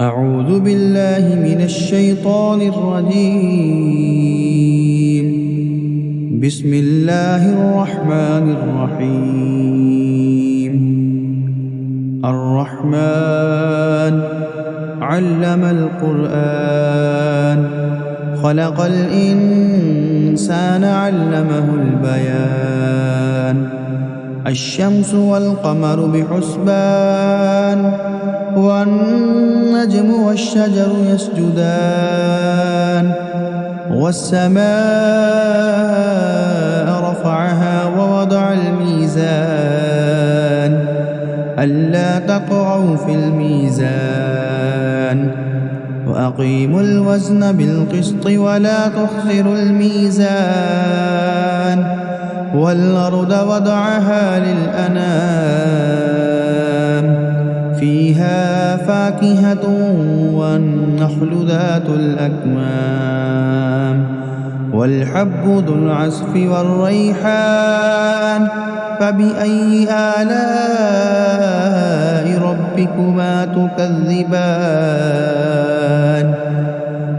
أعوذ بالله من الشيطان الرجيم. بسم الله الرحمن الرحيم. الرحمن علم القرآن خلق الإنسان علمه البيان. الشمس والقمر بحسبان والنجم والشجر يسجدان. والسماء رفعها ووضع الميزان ألا تطغوا في الميزان وأقيموا الوزن بالقسط ولا تخسروا الميزان. والأرض وضعها للأنام فيها فاكهة والنخل ذات الأكمام والحب ذو العصف والريحان. فبأي آلاء ربكما تكذبان؟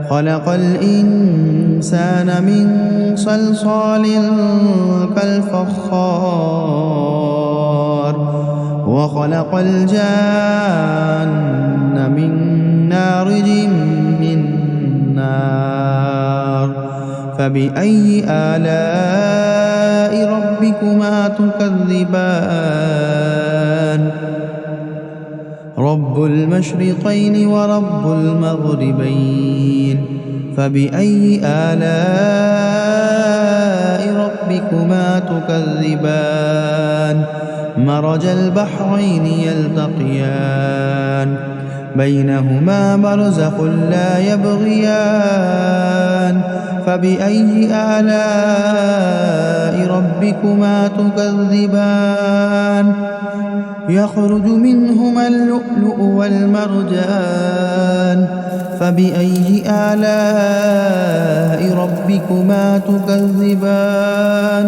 خلق الإنسان من صلصال كالفخار وخلق الجان من مارج من نار. فبأي آلاء ربكما تكذبان؟ رب المشرقين ورب المغربين. فبأي آلاء ربكما تكذبان؟ مرج البحرين يلتقيان بينهما برزخ لا يبغيان. فبأي آلاء ربكما تكذبان؟ يخرج منهما اللؤلؤ والمرجان. فبأي آلاء ربكما تكذبان؟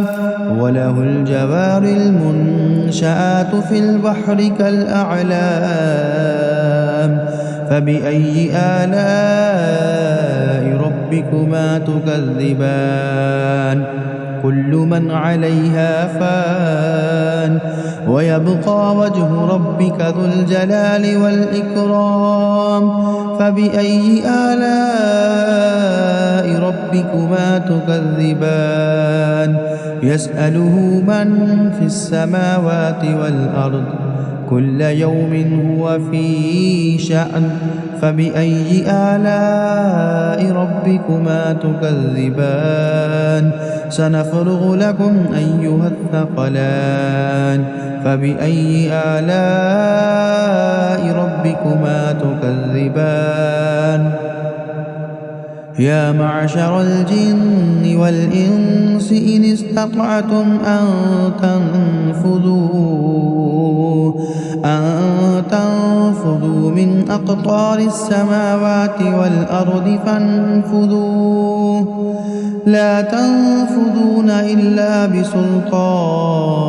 وله الجوار المنشآت في البحر كالأعلام. فبأي آلاء ربكما تكذبان؟ كل من عليها فان ويبقى وجه ربك ذو الجلال والإكرام. فبأي آلاء ربكما تكذبان؟ يسأله من في السماوات والأرض كل يوم هو في شأن. فبأي آلاء ربكما تكذبان؟ سنفرغ لكم أيها الثقلان. فبأي آلاء ربكما تكذبان؟ يا معشر الجن والإنس إن استطعتم أن تنفذوا من أقطار السماوات والأرض فانفذوا لا تنفذون إلا بسلطان.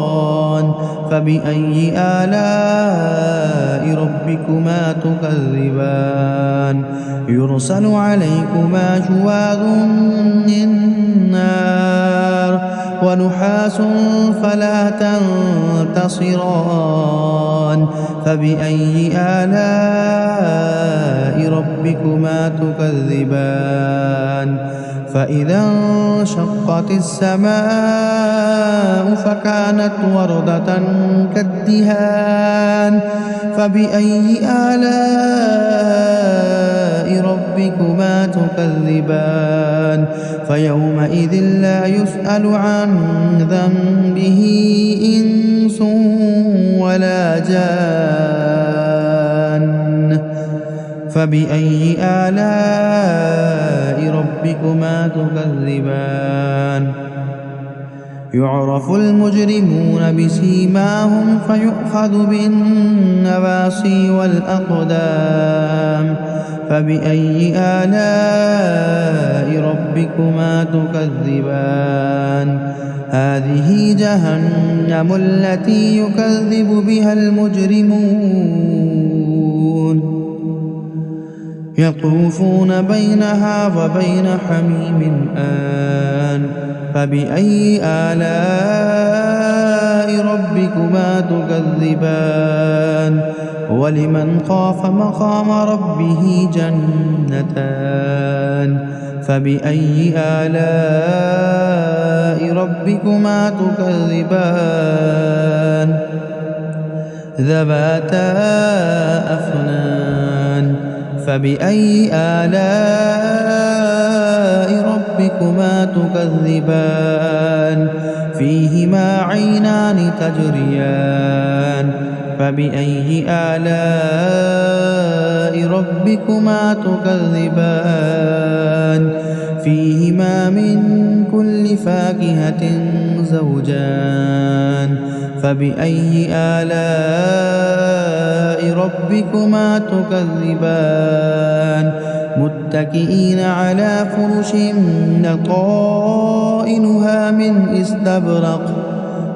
فبأي آلاء ربكما تكذبان؟ يرسل عليكما شواظ من نار ونحاس فلا تنتصران. فبأي آلاء ربكما تكذبان؟ فإذا انشقت السماء فكانت وردة كالدهان. فبأي آلاء ربكما تكذبان؟ فيومئذ لا يسأل عن ذنبه إنس ولا جان. فبأي آلاء ربكما تكذبان؟ يعرف المجرمون بسيماهم فيؤخذ بالنواصي والأقدام. فبأي آلاء ربكما تكذبان؟ هذه جهنم التي يكذب بها المجرمون. يطوفون بينها وبين حميم آن فبأي آلاء ربكما تكذبان ولمن خاف مقام ربه جنتان فبأي آلاء ربكما تكذبان ذواتا أفنان فبأي آلاء ربكما تكذبان فيهما عينان تجريان فبأي آلاء ربكما تكذبان فيهما من كل فاكهة زوجان فبأي آلاء ربكما تكذبان متكئين على فرش قائنها من استبرق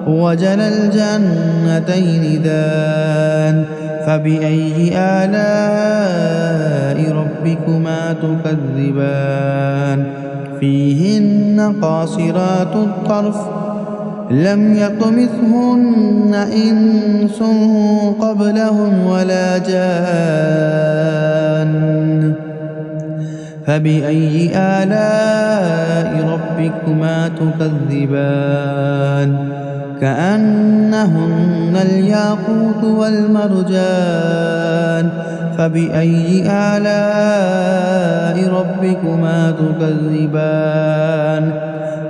وجنى الجنتين دان فبأي آلاء ربكما تكذبان فيهن قاصرات الطرف لم يطمثهن إنس قبلهم ولا جان فبأي آلاء ربكما تكذبان كأنهن الياقوت والمرجان فبأي آلاء ربكما تكذبان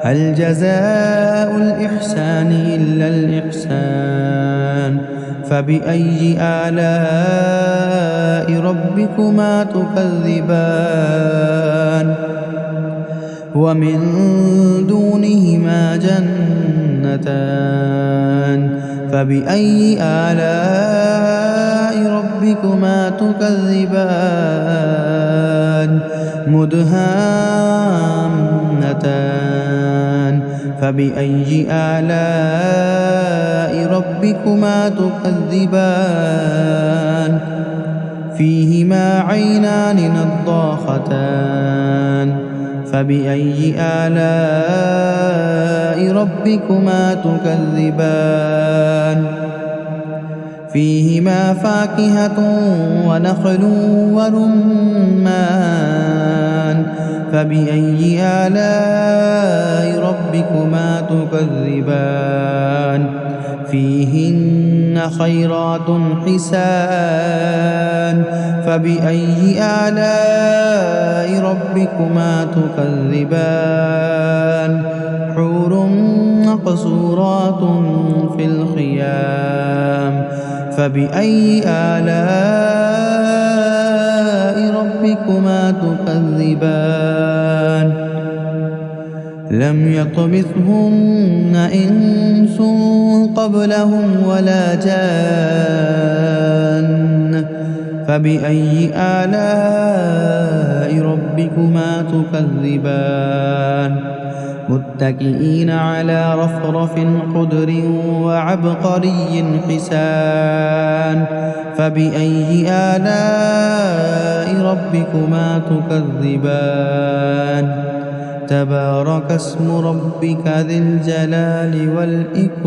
هل جزاء الإحسان إلا الإحسان فبأي آلاء ربكما تكذبان ومن دونهما جنتان فبأي آلاء ربكما تكذبان مدهامتان فبأي آلاء ربكما تكذبان فيهما عينان نضاختان فبأي آلاء ربكما تكذبان فيهما فاكهة ونخل ورمان فبأي آلاء ربكما تكذبان فيهن خيرات حسان فبأي آلاء ربكما تكذبان حور مقصورات في الخيام فبأي آلاء ربكما تكذبان لم يطمثهن إنس قبلهم ولا جان فبأي آلاء ربكما تكذبان متكئين على رفرف خضر وعبقري حسان فبأي آلاء ربكما تكذبان تبارك اسم ربك ذي الجلال والإكرام